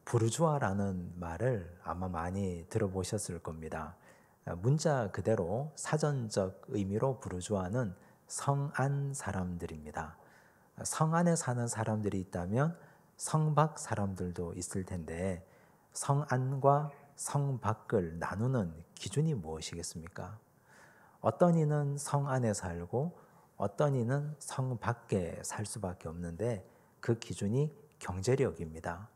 부르주아라는 말을 아마 많이 들어보셨을 겁니다. 문자 그대로 사전적 의미로 부르주아는 성안 사람들입니다. 성 안에 사는 사람들이 있다면 성 밖 사람들도 있을 텐데 성 안과 성 밖을 나누는 기준이 무엇이겠습니까? 어떤 이는 성 안에 살고 어떤 이는 성 밖에 살 수밖에 없는데 그 기준이 경제력입니다.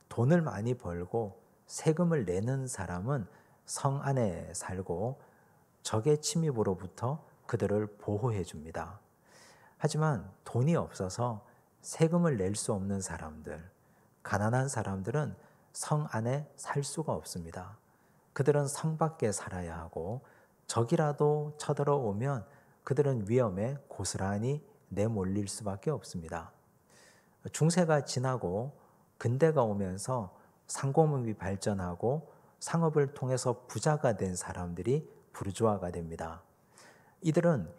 돈을 많이 벌고 세금을 내는 사람은 성 안에 살고 적의 침입으로부터 그들을 보호해 줍니다. 하지만 돈이 없어서 세금을 낼 수 없는 사람들, 가난한 사람들은 성 안에 살 수가 없습니다. 그들은 성 밖에 살아야 하고 적이라도 쳐들어오면 그들은 위험에 고스란히 내몰릴 수밖에 없습니다. 중세가 지나고 근대가 오면서 상공업이 발전하고 상업을 통해서 부자가 된 사람들이 부르주아가 됩니다. 이들은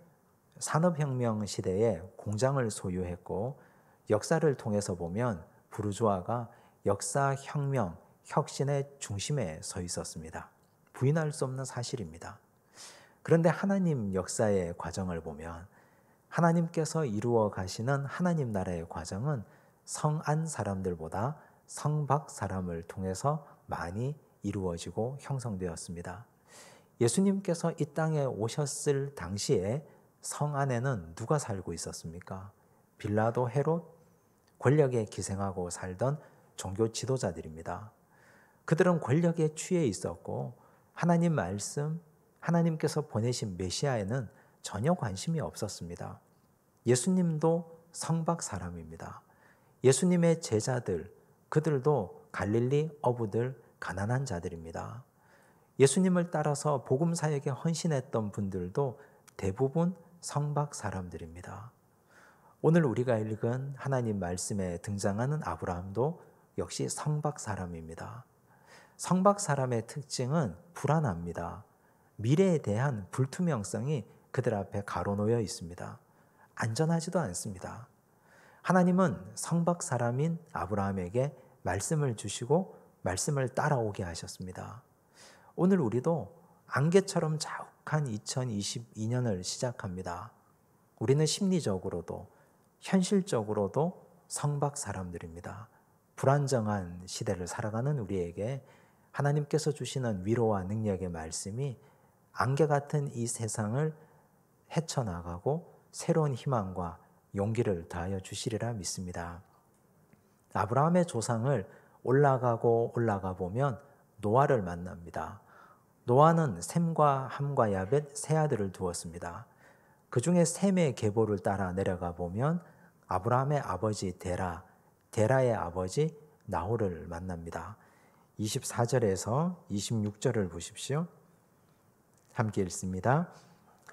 산업혁명 시대에 공장을 소유했고 역사를 통해서 보면 부르주아가 역사혁명, 혁신의 중심에 서 있었습니다. 부인할 수 없는 사실입니다. 그런데 하나님 역사의 과정을 보면 하나님께서 이루어 가시는 하나님 나라의 과정은 성안 사람들보다 성밖 사람을 통해서 많이 이루어지고 형성되었습니다. 예수님께서 이 땅에 오셨을 당시에 성 안에는 누가 살고 있었습니까? 빌라도, 헤롯, 권력에 기생하고 살던 종교 지도자들입니다. 그들은 권력에 취해 있었고 하나님 말씀, 하나님께서 보내신 메시아에는 전혀 관심이 없었습니다. 예수님도 성밖 사람입니다. 예수님의 제자들, 그들도 갈릴리 어부들, 가난한 자들입니다. 예수님을 따라서 복음 사역에 헌신했던 분들도 대부분 성밖 사람들입니다. 오늘 우리가 읽은 하나님 말씀에 등장하는 아브라함도 역시 성밖 사람입니다. 성밖 사람의 특징은 불안합니다. 미래에 대한 불투명성이 그들 앞에 가로놓여 있습니다. 안전하지도 않습니다. 하나님은 성밖 사람인 아브라함에게 말씀을 주시고 말씀을 따라오게 하셨습니다. 오늘 우리도 안개처럼 자욱한 2022년을 시작합니다. 우리는 심리적으로도 현실적으로도 성밖 사람들입니다. 불안정한 시대를 살아가는 우리에게 하나님께서 주시는 위로와 능력의 말씀이 안개 같은 이 세상을 헤쳐나가고 새로운 희망과 용기를 더하여 주시리라 믿습니다. 아브라함의 조상을 올라가고 올라가 보면 노아를 만납니다. 노아는 셈과 함과 야벳 세 아들을 두었습니다. 그 중에 셈의 계보를 따라 내려가 보면 아브라함의 아버지 데라, 데라의 아버지 나홀을 만납니다. 24절에서 26절을 보십시오. 함께 읽습니다.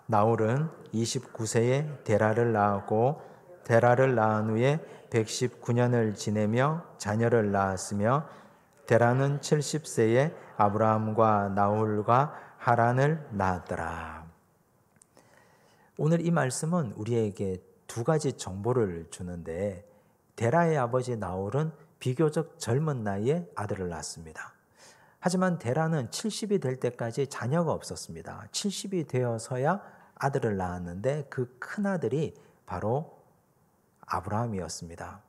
나홀은 29세에 데라를 낳았고 데라를 낳은 후에 119년을 지내며 자녀를 낳았으며 데라는 70세에 아브라함과 나홀과 하란을 낳았더라. 오늘 이 말씀은 우리에게 두 가지 정보를 주는데 데라의 아버지 나홀은 비교적 젊은 나이에 아들을 낳습니다. 하지만 데라는 70이 될 때까지 자녀가 없었습니다. 70이 되어서야 아들을 낳았는데 그 큰아들이 바로 아브라함이었습니다.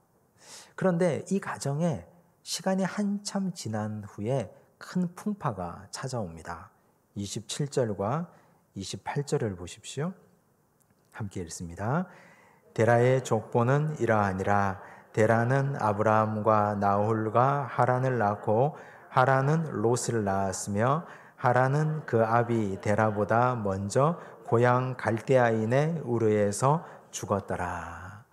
그런데 이 가정에 시간이 한참 지난 후에 큰 풍파가 찾아옵니다. 27절과 28절을 보십시오. 함께 읽습니다. 데라의 족보는 이러하니라. 데라는 아브라함과 나홀과 하란을 낳고 하란은 롯을 낳았으며 하란은 그 아비 데라보다 먼저 고향 갈대아인의 우르에서 죽었더라.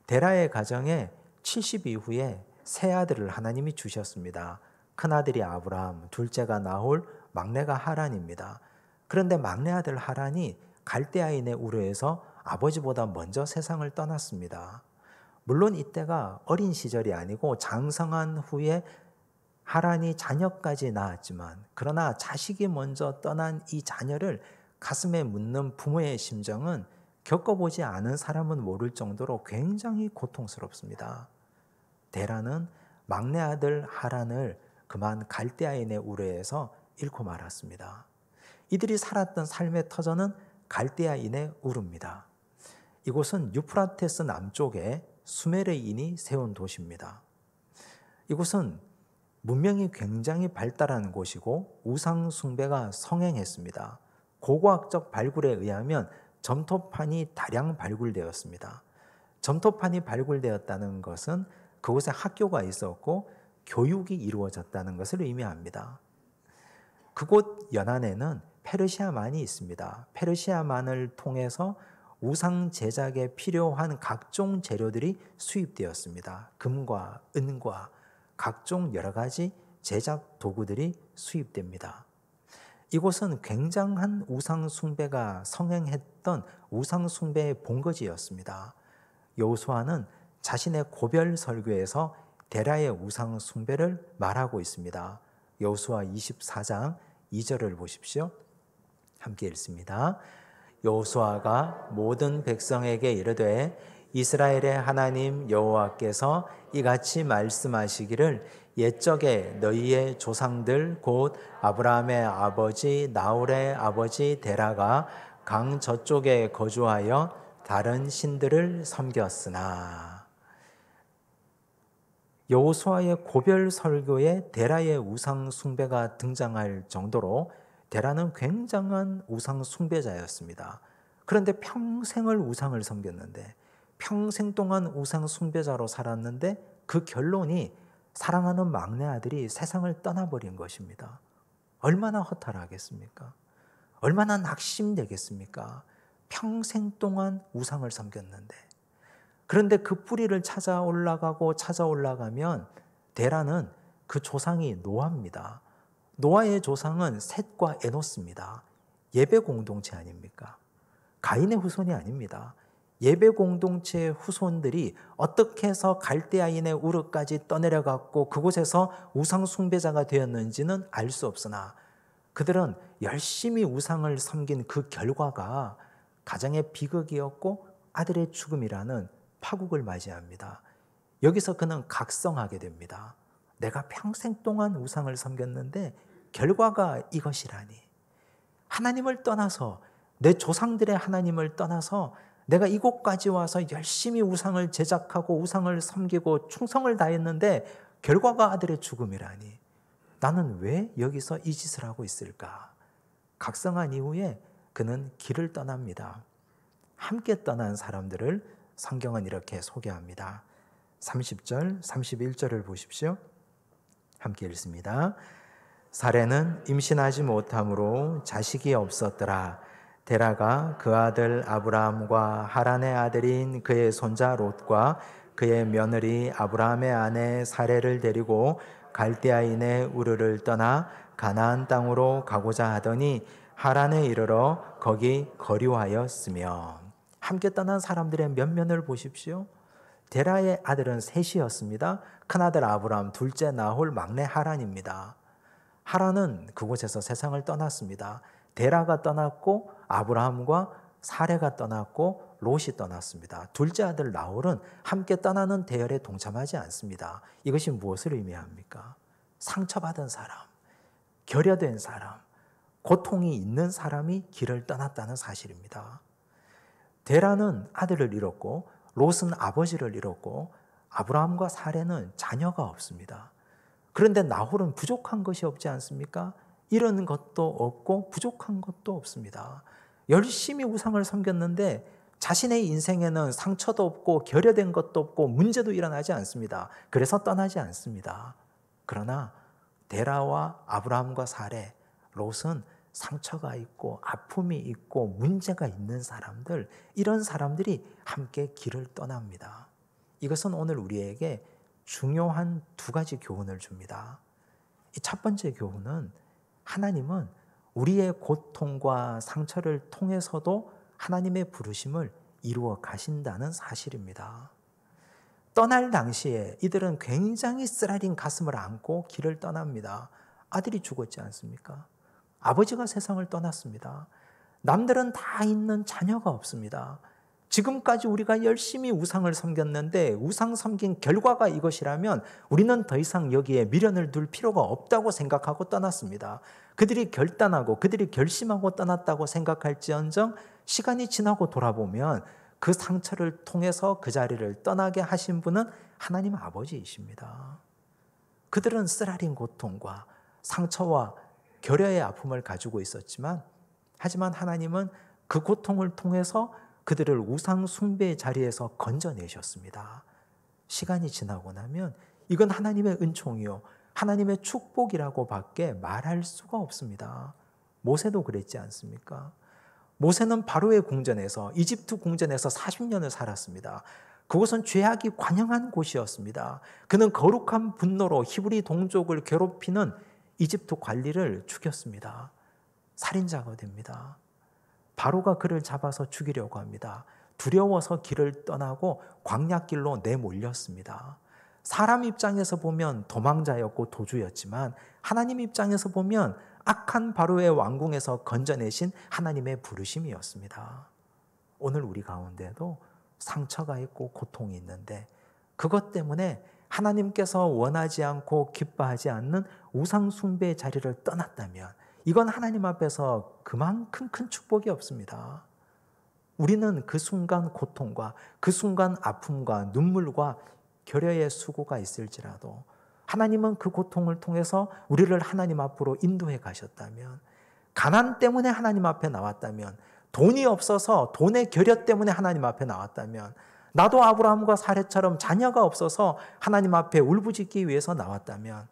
데라의 가정에 70 이후에 세 아들을 하나님이 주셨습니다. 큰아들이 아브라함, 둘째가 나홀, 막내가 하란입니다. 그런데 막내 아들 하란이 갈대아인의 우르에서 아버지보다 먼저 세상을 떠났습니다. 물론 이때가 어린 시절이 아니고 장성한 후에 하란이 자녀까지 낳았지만 그러나 자식이 먼저 떠난 이 자녀를 가슴에 묻는 부모의 심정은 겪어보지 않은 사람은 모를 정도로 굉장히 고통스럽습니다. 데라는 막내 아들 하란을 그만 갈대아인의 우르에서 잃고 말았습니다. 이들이 살았던 삶의 터전은 갈대아인의 우르입니다. 이곳은 유프라테스 남쪽에 수메르인이 세운 도시입니다. 이곳은 문명이 굉장히 발달한 곳이고 우상 숭배가 성행했습니다. 고고학적 발굴에 의하면 점토판이 다량 발굴되었습니다. 점토판이 발굴되었다는 것은 그곳에 학교가 있었고 교육이 이루어졌다는 것을 의미합니다. 그곳 연안에는 페르시아만이 있습니다. 페르시아만을 통해서 우상 제작에 필요한 각종 재료들이 수입되었습니다. 금과 은과 각종 여러 가지 제작 도구들이 수입됩니다. 이곳은 굉장한 우상 숭배가 성행했던 우상 숭배의 본거지였습니다. 여호수아는 자신의 고별 설교에서 데라의 우상 숭배를 말하고 있습니다. 여호수아 24장 2절을 보십시오. 함께 읽습니다. 여호수아가 모든 백성에게 이르되 이스라엘의 하나님 여호와께서 이같이 말씀하시기를 옛적에 너희의 조상들 곧 아브라함의 아버지 나홀의 아버지 데라가 강 저쪽에 거주하여 다른 신들을 섬겼으나. 여호수아의 고별 설교에 데라의 우상 숭배가 등장할 정도로 데라는 굉장한 우상 숭배자였습니다. 그런데 평생을 우상을 섬겼는데, 평생 동안 우상 숭배자로 살았는데 그 결론이 사랑하는 막내 아들이 세상을 떠나버린 것입니다. 얼마나 허탈하겠습니까? 얼마나 낙심되겠습니까? 평생 동안 우상을 섬겼는데. 그런데 그 뿌리를 찾아 올라가면 데라는 그 조상이 노아입니다. 노아의 조상은 셋과 에노스입니다. 예배 공동체 아닙니까? 가인의 후손이 아닙니다. 예배 공동체의 후손들이 어떻게 해서 갈대아인의 우르까지 떠내려갔고 그곳에서 우상 숭배자가 되었는지는 알 수 없으나 그들은 열심히 우상을 섬긴 그 결과가 가정의 비극이었고 아들의 죽음이라는 파국을 맞이합니다. 여기서 그는 각성하게 됩니다. 내가 평생 동안 우상을 섬겼는데 결과가 이것이라니. 하나님을 떠나서, 내 조상들의 하나님을 떠나서 내가 이곳까지 와서 열심히 우상을 제작하고 우상을 섬기고 충성을 다했는데 결과가 아들의 죽음이라니. 나는 왜 여기서 이 짓을 하고 있을까? 각성한 이후에 그는 길을 떠납니다. 함께 떠난 사람들을 성경은 이렇게 소개합니다. 30절, 31절을 보십시오. 함께 읽습니다. 사레는 임신하지 못함으로 자식이 없었더라. 데라가 그 아들 아브라함과 하란의 아들인 그의 손자 롯과 그의 며느리 아브라함의 아내 사레를 데리고 갈대아인의 우르를 떠나 가나안 땅으로 가고자 하더니 하란에 이르러 거기 거류하였으며. 함께 떠난 사람들의 면면을 보십시오. 데라의 아들은 셋이었습니다. 큰아들 아브라함, 둘째 나홀, 막내 하란입니다. 하란은 그곳에서 세상을 떠났습니다. 데라가 떠났고 아브라함과 사레가 떠났고 롯이 떠났습니다. 둘째 아들 나홀은 함께 떠나는 대열에 동참하지 않습니다. 이것이 무엇을 의미합니까? 상처받은 사람, 결여된 사람, 고통이 있는 사람이 길을 떠났다는 사실입니다. 데라는 아들을 잃었고 롯은 아버지를 잃었고 아브라함과 사레는 자녀가 없습니다. 그런데 나홀은 부족한 것이 없지 않습니까? 잃은 것도 없고 부족한 것도 없습니다. 열심히 우상을 섬겼는데 자신의 인생에는 상처도 없고 결여된 것도 없고 문제도 일어나지 않습니다. 그래서 떠나지 않습니다. 그러나 데라와 아브라함과 사레, 롯은 상처가 있고 아픔이 있고 문제가 있는 사람들, 이런 사람들이 함께 길을 떠납니다. 이것은 오늘 우리에게 중요한 두 가지 교훈을 줍니다. 이 첫 번째 교훈은 하나님은 우리의 고통과 상처를 통해서도 하나님의 부르심을 이루어 가신다는 사실입니다. 떠날 당시에 이들은 굉장히 쓰라린 가슴을 안고 길을 떠납니다. 아들이 죽었지 않습니까? 아버지가 세상을 떠났습니다. 남들은 다 있는 자녀가 없습니다. 지금까지 우리가 열심히 우상을 섬겼는데 우상 섬긴 결과가 이것이라면 우리는 더 이상 여기에 미련을 둘 필요가 없다고 생각하고 떠났습니다. 그들이 결단하고 그들이 결심하고 떠났다고 생각할지언정 시간이 지나고 돌아보면 그 상처를 통해서 그 자리를 떠나게 하신 분은 하나님 아버지이십니다. 그들은 쓰라린 고통과 상처와 결여의 아픔을 가지고 있었지만 하지만 하나님은 그 고통을 통해서 그들을 우상 숭배의 자리에서 건져내셨습니다. 시간이 지나고 나면 이건 하나님의 은총이요 하나님의 축복이라고 밖에 말할 수가 없습니다. 모세도 그랬지 않습니까? 모세는 바로의 궁전에서 이집트 궁전에서 40년을 살았습니다. 그곳은 죄악이 관영한 곳이었습니다. 그는 거룩한 분노로 히브리 동족을 괴롭히는 이집트 관리를 죽였습니다. 살인자가 됩니다. 바로가 그를 잡아서 죽이려고 합니다. 두려워서 길을 떠나고 광야길로 내몰렸습니다. 사람 입장에서 보면 도망자였고 도주였지만 하나님 입장에서 보면 악한 바로의 왕궁에서 건져내신 하나님의 부르심이었습니다. 오늘 우리 가운데도 상처가 있고 고통이 있는데 그것 때문에 하나님께서 원하지 않고 기뻐하지 않는 우상 숭배의 자리를 떠났다면 이건 하나님 앞에서 그만큼 큰 축복이 없습니다. 우리는 그 순간 고통과 그 순간 아픔과 눈물과 결여의 수고가 있을지라도 하나님은 그 고통을 통해서 우리를 하나님 앞으로 인도해 가셨다면, 가난 때문에 하나님 앞에 나왔다면, 돈이 없어서 돈의 결여 때문에 하나님 앞에 나왔다면, 나도 아브라함과 사례처럼 자녀가 없어서 하나님 앞에 울부짖기 위해서 나왔다면,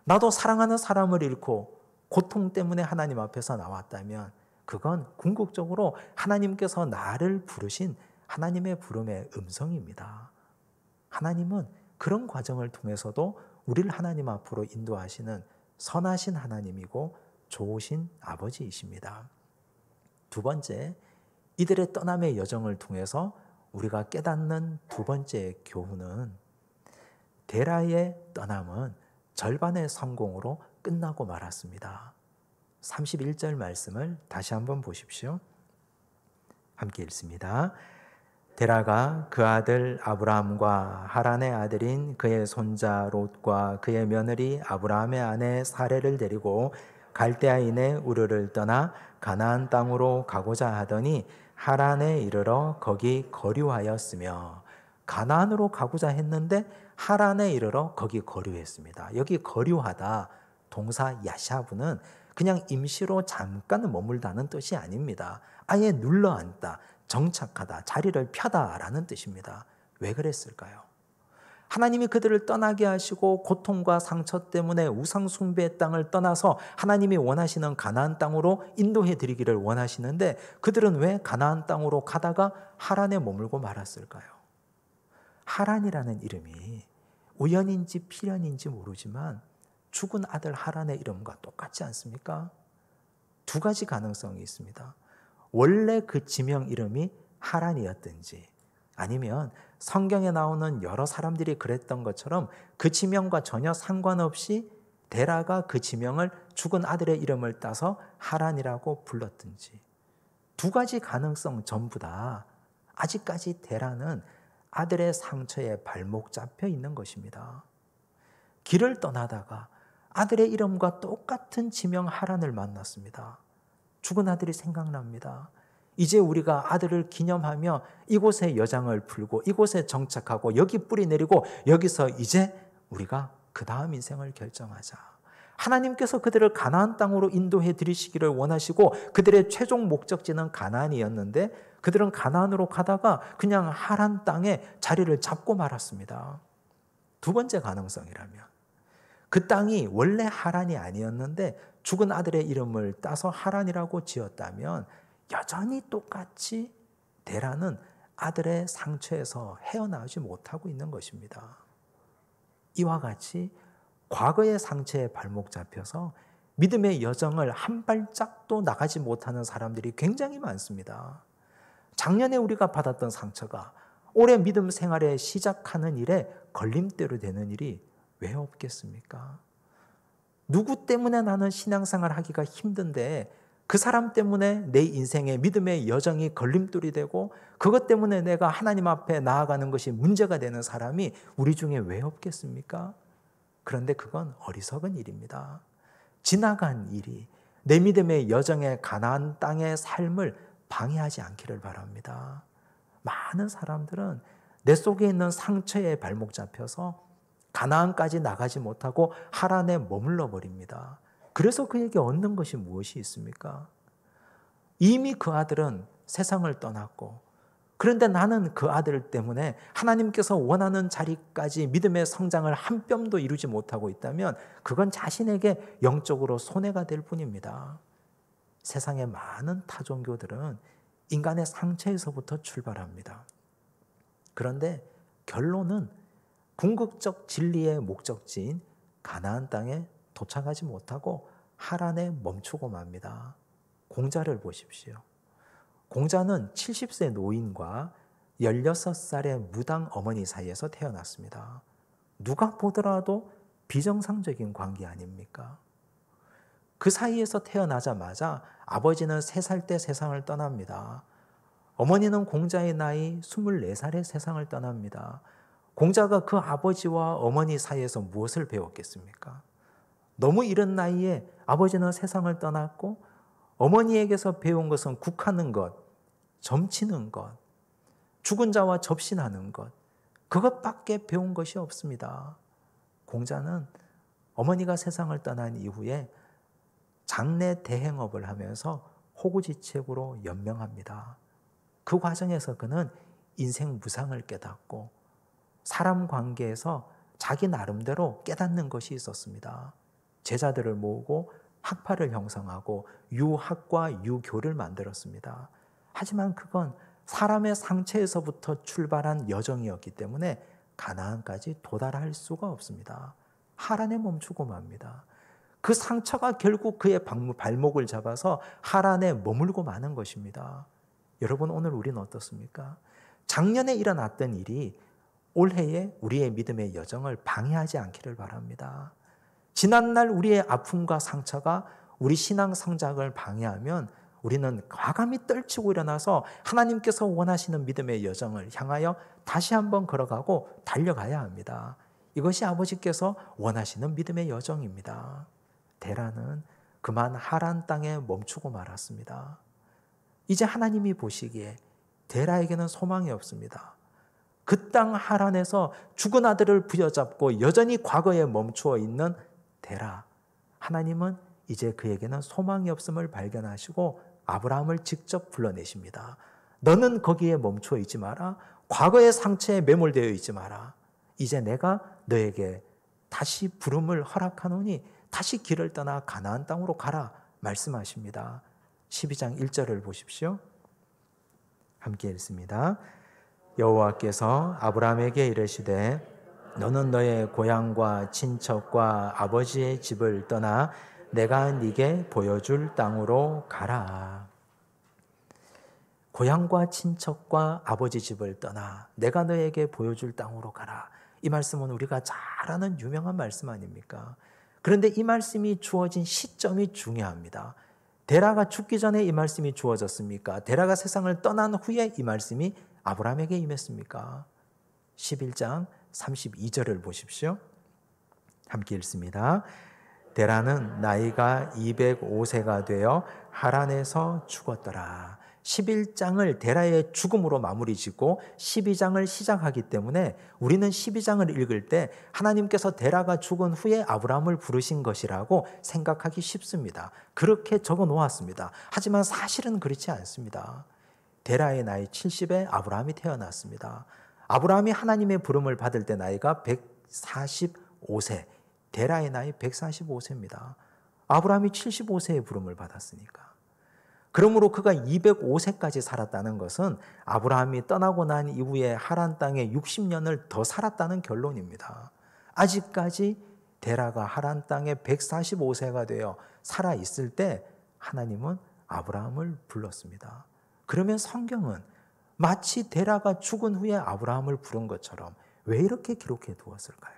나도 사랑하는 사람을 잃고 고통 때문에 하나님 앞에서 나왔다면 그건 궁극적으로 하나님께서 나를 부르신 하나님의 부름의 음성입니다. 하나님은 그런 과정을 통해서도 우리를 하나님 앞으로 인도하시는 선하신 하나님이고 좋으신 아버지이십니다. 두 번째, 이들의 떠남의 여정을 통해서 우리가 깨닫는 두 번째 교훈은 데라의 떠남은 절반의 성공으로 끝나고 말았습니다. 31절 말씀을 다시 한번 보십시오. 함께 읽습니다. 데라가 그 아들 아브라함과 하란의 아들인 그의 손자 롯과 그의 며느리 아브라함의 아내 사레를 데리고 갈대아인의 우르를 떠나 가나안 땅으로 가고자 하더니 하란에 이르러 거기 거류하였으며, 가나안으로 가고자 했는데 하란에 이르러 거기 거류했습니다. 여기 거류하다 동사 야샤브는 그냥 임시로 잠깐 머물다는 뜻이 아닙니다. 아예 눌러앉다, 정착하다, 자리를 펴다라는 뜻입니다. 왜 그랬을까요? 하나님이 그들을 떠나게 하시고 고통과 상처 때문에 우상 숭배의 땅을 떠나서 하나님이 원하시는 가나안 땅으로 인도해 드리기를 원하시는데 그들은 왜 가나안 땅으로 가다가 하란에 머물고 말았을까요? 하란이라는 이름이 우연인지 필연인지 모르지만 죽은 아들 하란의 이름과 똑같지 않습니까? 두 가지 가능성이 있습니다. 원래 그 지명 이름이 하란이었든지, 아니면 성경에 나오는 여러 사람들이 그랬던 것처럼 그 지명과 전혀 상관없이 데라가 그 지명을 죽은 아들의 이름을 따서 하란이라고 불렀든지, 두 가지 가능성 전부 다 아직까지 데라는 아들의 상처에 발목 잡혀 있는 것입니다. 길을 떠나다가 아들의 이름과 똑같은 지명 하란을 만났습니다. 죽은 아들이 생각납니다. 이제 우리가 아들을 기념하며 이곳에 여장을 풀고 이곳에 정착하고 여기 뿌리 내리고 여기서 이제 우리가 그 다음 인생을 결정하자. 하나님께서 그들을 가나안 땅으로 인도해 드리시기를 원하시고 그들의 최종 목적지는 가나안이었는데 그들은 가나안으로 가다가 그냥 하란 땅에 자리를 잡고 말았습니다. 두 번째 가능성이라면 그 땅이 원래 하란이 아니었는데 죽은 아들의 이름을 따서 하란이라고 지었다면 여전히 똑같이 데라는 아들의 상처에서 헤어나오지 못하고 있는 것입니다. 이와 같이 과거의 상처에 발목 잡혀서 믿음의 여정을 한 발짝도 나가지 못하는 사람들이 굉장히 많습니다. 작년에 우리가 받았던 상처가 올해 믿음 생활에 시작하는 일에 걸림대로 되는 일이 왜 없겠습니까? 누구 때문에 나는 신앙생활 하기가 힘든데 그 사람 때문에 내 인생의 믿음의 여정이 걸림돌이 되고 그것 때문에 내가 하나님 앞에 나아가는 것이 문제가 되는 사람이 우리 중에 왜 없겠습니까? 그런데 그건 어리석은 일입니다. 지나간 일이 내 믿음의 여정에 가나안 땅의 삶을 방해하지 않기를 바랍니다. 많은 사람들은 내 속에 있는 상처에 발목 잡혀서 가나안까지 나가지 못하고 하란에 머물러 버립니다. 그래서 그에게 얻는 것이 무엇이 있습니까? 이미 그 아들은 세상을 떠났고, 그런데 나는 그 아들 때문에 하나님께서 원하는 자리까지 믿음의 성장을 한 뼘도 이루지 못하고 있다면 그건 자신에게 영적으로 손해가 될 뿐입니다. 세상의 많은 타종교들은 인간의 상처에서부터 출발합니다. 그런데 결론은 궁극적 진리의 목적지인 가나안 땅에 도착하지 못하고 하란에 멈추고 맙니다. 공자를 보십시오. 공자는 70세 노인과 16살의 무당 어머니 사이에서 태어났습니다. 누가 보더라도 비정상적인 관계 아닙니까? 그 사이에서 태어나자마자 아버지는 3살 때 세상을 떠납니다. 어머니는 공자의 나이 24살에 세상을 떠납니다. 공자가 그 아버지와 어머니 사이에서 무엇을 배웠겠습니까? 너무 이른 나이에 아버지는 세상을 떠났고 어머니에게서 배운 것은 국하는 것, 점치는 것, 죽은 자와 접신하는 것, 그것밖에 배운 것이 없습니다. 공자는 어머니가 세상을 떠난 이후에 장례 대행업을 하면서 호구지책으로 연명합니다. 그 과정에서 그는 인생 무상을 깨닫고 사람 관계에서 자기 나름대로 깨닫는 것이 있었습니다. 제자들을 모으고 학파를 형성하고 유학과 유교를 만들었습니다. 하지만 그건 사람의 상처에서부터 출발한 여정이었기 때문에 가나안까지 도달할 수가 없습니다. 하란에 멈추고 맙니다. 그 상처가 결국 그의 발목을 잡아서 하란에 머물고 마는 것입니다. 여러분, 오늘 우리는 어떻습니까? 작년에 일어났던 일이 올해에 우리의 믿음의 여정을 방해하지 않기를 바랍니다. 지난날 우리의 아픔과 상처가 우리 신앙 성장을 방해하면 우리는 과감히 떨치고 일어나서 하나님께서 원하시는 믿음의 여정을 향하여 다시 한번 걸어가고 달려가야 합니다. 이것이 아버지께서 원하시는 믿음의 여정입니다. 데라는 그만 하란 땅에 멈추고 말았습니다. 이제 하나님이 보시기에 데라에게는 소망이 없습니다. 그 땅 하란에서 죽은 아들을 부여잡고 여전히 과거에 멈추어 있는 데라, 하나님은 이제 그에게는 소망이 없음을 발견하시고 아브라함을 직접 불러내십니다. 너는 거기에 멈추어 있지 마라. 과거의 상처에 매몰되어 있지 마라. 이제 내가 너에게 다시 부름을 허락하노니 다시 길을 떠나 가나안 땅으로 가라 말씀하십니다. 12장 1절을 보십시오. 함께 읽습니다. 여호와께서 아브라함에게 이르시되 너는 너의 고향과 친척과 아버지의 집을 떠나 내가 네게 보여줄 땅으로 가라. 고향과 친척과 아버지 집을 떠나 내가 너에게 보여줄 땅으로 가라. 이 말씀은 우리가 잘 아는 유명한 말씀 아닙니까? 그런데 이 말씀이 주어진 시점이 중요합니다. 데라가 죽기 전에 이 말씀이 주어졌습니까? 데라가 세상을 떠난 후에 이 말씀이 아브라함에게 임했습니까? 11장 32절을 보십시오. 함께 읽습니다. 데라는 나이가 205세가 되어 하란에서 죽었더라. 11장을 데라의 죽음으로 마무리 짓고 12장을 시작하기 때문에 우리는 12장을 읽을 때 하나님께서 데라가 죽은 후에 아브라함을 부르신 것이라고 생각하기 쉽습니다. 그렇게 적어 놓았습니다. 하지만 사실은 그렇지 않습니다. 데라의 나이 70에 아브라함이 태어났습니다. 아브라함이 하나님의 부름을 받을 때 나이가 145세, 데라의 나이 145세입니다. 아브라함이 75세의 부름을 받았으니까. 그러므로 그가 205세까지 살았다는 것은 아브라함이 떠나고 난 이후에 하란 땅에 60년을 더 살았다는 결론입니다. 아직까지 데라가 하란 땅에 145세가 되어 살아있을 때 하나님은 아브라함을 불렀습니다. 그러면 성경은 마치 데라가 죽은 후에 아브라함을 부른 것처럼 왜 이렇게 기록해 두었을까요?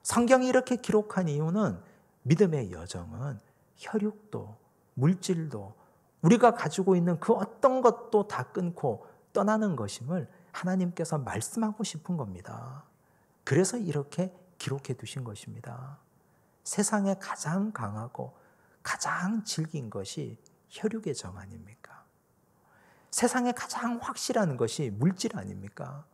성경이 이렇게 기록한 이유는 믿음의 여정은 혈육도 물질도, 우리가 가지고 있는 그 어떤 것도 다 끊고 떠나는 것임을 하나님께서 말씀하고 싶은 겁니다. 그래서 이렇게 기록해 두신 것입니다. 세상에 가장 강하고 가장 질긴 것이 혈육의 정 아닙니까? 세상에 가장 확실한 것이 물질 아닙니까?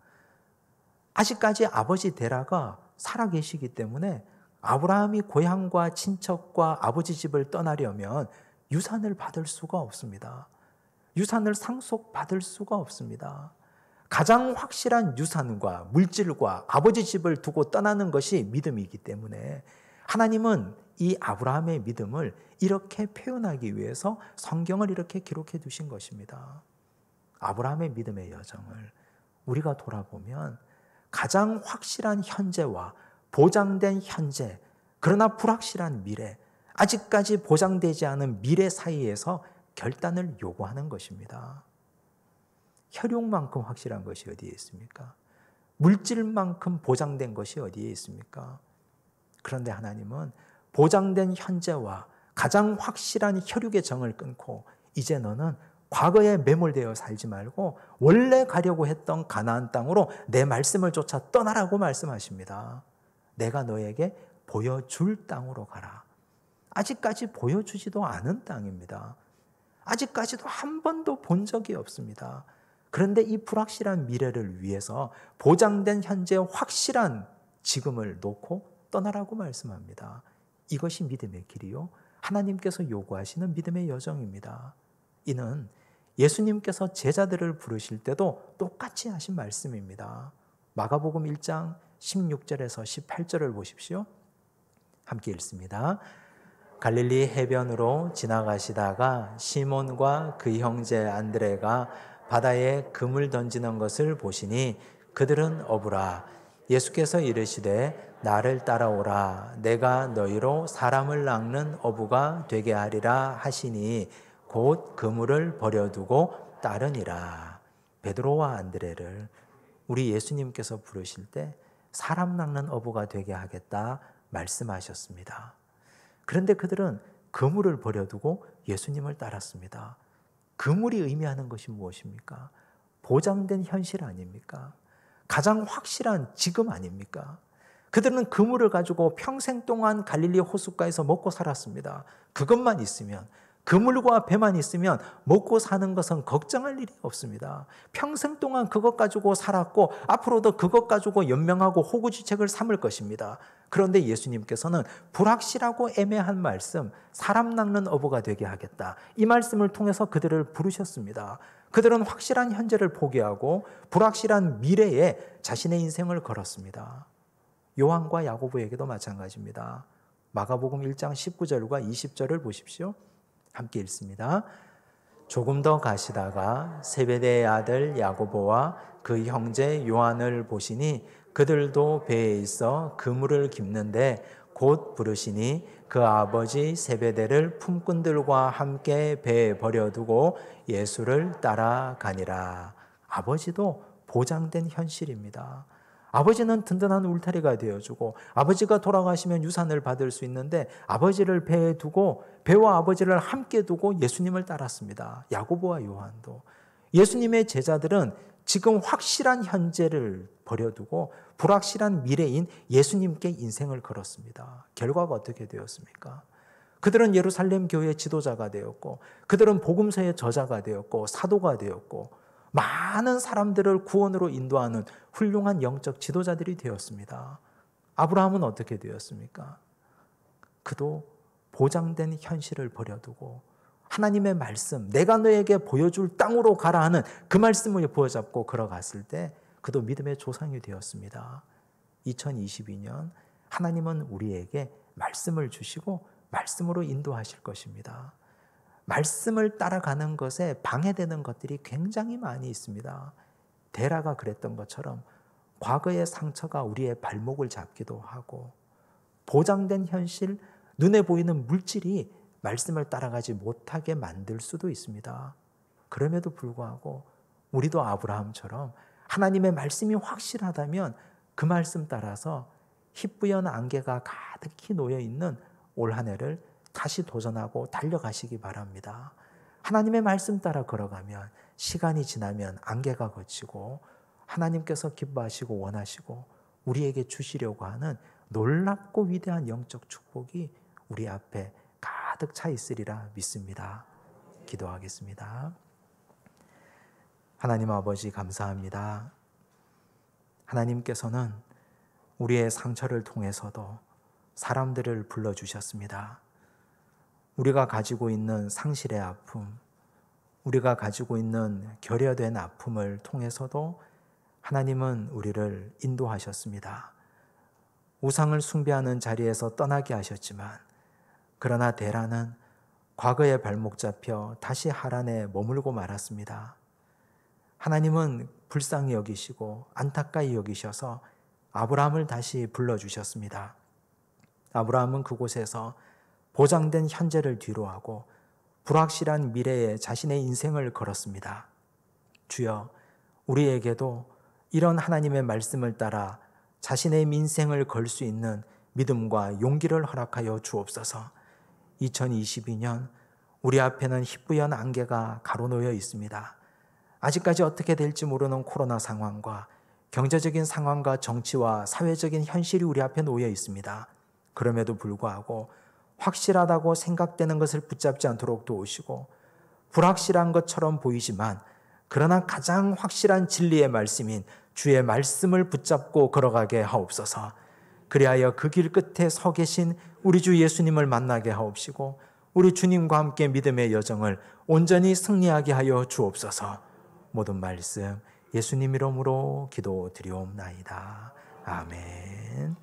아직까지 아버지 데라가 살아계시기 때문에 아브라함이 고향과 친척과 아버지 집을 떠나려면 유산을 받을 수가 없습니다. 유산을 상속받을 수가 없습니다. 가장 확실한 유산과 물질과 아버지 집을 두고 떠나는 것이 믿음이기 때문에 하나님은 이 아브라함의 믿음을 이렇게 표현하기 위해서 성경을 이렇게 기록해 두신 것입니다. 아브라함의 믿음의 여정을 우리가 돌아보면 가장 확실한 현재와 보장된 현재, 그러나 불확실한 미래, 아직까지 보장되지 않은 미래 사이에서 결단을 요구하는 것입니다. 혈육만큼 확실한 것이 어디에 있습니까? 물질만큼 보장된 것이 어디에 있습니까? 그런데 하나님은 보장된 현재와 가장 확실한 혈육의 정을 끊고 이제 너는 과거에 매몰되어 살지 말고 원래 가려고 했던 가나안 땅으로 내 말씀을 쫓아 떠나라고 말씀하십니다. 내가 너에게 보여줄 땅으로 가라. 아직까지 보여주지도 않은 땅입니다. 아직까지도 한 번도 본 적이 없습니다. 그런데 이 불확실한 미래를 위해서 보장된 현재의 확실한 지금을 놓고 떠나라고 말씀합니다. 이것이 믿음의 길이요, 하나님께서 요구하시는 믿음의 여정입니다. 이는 예수님께서 제자들을 부르실 때도 똑같이 하신 말씀입니다. 마가복음 1장 16절에서 18절을 보십시오. 함께 읽습니다. 갈릴리 해변으로 지나가시다가 시몬과 그 형제 안드레가 바다에 금을 던지는 것을 보시니 그들은 어부라. 예수께서 이르시되 나를 따라오라. 내가 너희로 사람을 낚는 어부가 되게 하리라 하시니 곧 그물을 버려두고 따르니라. 베드로와 안드레를 우리 예수님께서 부르실 때 사람 낚는 어부가 되게 하겠다 말씀하셨습니다. 그런데 그들은 그물을 버려두고 예수님을 따랐습니다. 그물이 의미하는 것이 무엇입니까? 보장된 현실 아닙니까? 가장 확실한 지금 아닙니까? 그들은 그물을 가지고 평생 동안 갈릴리 호숫가에서 먹고 살았습니다. 그것만 있으면, 그물과 배만 있으면 먹고 사는 것은 걱정할 일이 없습니다. 평생 동안 그것 가지고 살았고 앞으로도 그것 가지고 연명하고 호구지책을 삼을 것입니다. 그런데 예수님께서는 불확실하고 애매한 말씀, 사람 낚는 어부가 되게 하겠다, 이 말씀을 통해서 그들을 부르셨습니다. 그들은 확실한 현재를 포기하고 불확실한 미래에 자신의 인생을 걸었습니다. 요한과 야고보에게도 마찬가지입니다. 마가복음 1장 19절과 20절을 보십시오. 함께 읽습니다. 조금 더 가시다가 세베대의 아들 야고보와 그 형제 요한을 보시니 그들도 배에 있어 그물을 깁는데 곧 부르시니 그 아버지 세베대를 품꾼들과 함께 배에 버려두고 예수를 따라가니라. 아버지도 보장된 현실입니다. 아버지는 든든한 울타리가 되어주고 아버지가 돌아가시면 유산을 받을 수 있는데 아버지를 배에 두고 배와 아버지를 함께 두고 예수님을 따랐습니다. 야고보와 요한도. 예수님의 제자들은 지금 확실한 현재를 버려두고 불확실한 미래인 예수님께 인생을 걸었습니다. 결과가 어떻게 되었습니까? 그들은 예루살렘 교회의 지도자가 되었고 그들은 복음서의 저자가 되었고 사도가 되었고 많은 사람들을 구원으로 인도하는 훌륭한 영적 지도자들이 되었습니다. 아브라함은 어떻게 되었습니까? 그도 보장된 현실을 버려두고 하나님의 말씀, 내가 너에게 보여줄 땅으로 가라 하는 그 말씀을 부어잡고 걸어갔을 때 그도 믿음의 조상이 되었습니다. 2022년 하나님은 우리에게 말씀을 주시고 말씀으로 인도하실 것입니다. 말씀을 따라가는 것에 방해되는 것들이 굉장히 많이 있습니다. 데라가 그랬던 것처럼 과거의 상처가 우리의 발목을 잡기도 하고 보장된 현실, 눈에 보이는 물질이 말씀을 따라가지 못하게 만들 수도 있습니다. 그럼에도 불구하고 우리도 아브라함처럼 하나님의 말씀이 확실하다면 그 말씀 따라서 희뿌연 안개가 가득히 놓여있는 올 한 해를 다시 도전하고 달려가시기 바랍니다. 하나님의 말씀 따라 걸어가면 시간이 지나면 안개가 걷히고 하나님께서 기뻐하시고 원하시고 우리에게 주시려고 하는 놀랍고 위대한 영적 축복이 우리 앞에 가득 차 있으리라 믿습니다. 기도하겠습니다. 하나님 아버지 감사합니다. 하나님께서는 우리의 상처를 통해서도 사람들을 불러주셨습니다. 우리가 가지고 있는 상실의 아픔, 우리가 가지고 있는 결여된 아픔을 통해서도 하나님은 우리를 인도하셨습니다. 우상을 숭배하는 자리에서 떠나게 하셨지만 그러나 데라는 과거에 발목 잡혀 다시 하란에 머물고 말았습니다. 하나님은 불쌍히 여기시고 안타까이 여기셔서 아브라함을 다시 불러주셨습니다. 아브라함은 그곳에서 보장된 현재를 뒤로하고 불확실한 미래에 자신의 인생을 걸었습니다. 주여, 우리에게도 이런 하나님의 말씀을 따라 자신의 인생을 걸 수 있는 믿음과 용기를 허락하여 주옵소서. 2022년 우리 앞에는 희뿌연 안개가 가로놓여 있습니다. 아직까지 어떻게 될지 모르는 코로나 상황과 경제적인 상황과 정치와 사회적인 현실이 우리 앞에 놓여 있습니다. 그럼에도 불구하고 확실하다고 생각되는 것을 붙잡지 않도록 도우시고 불확실한 것처럼 보이지만 그러나 가장 확실한 진리의 말씀인 주의 말씀을 붙잡고 걸어가게 하옵소서. 그리하여 그 길 끝에 서 계신 우리 주 예수님을 만나게 하옵시고 우리 주님과 함께 믿음의 여정을 온전히 승리하게 하여 주옵소서. 모든 말씀 예수님 이름으로 기도드리옵나이다. 아멘.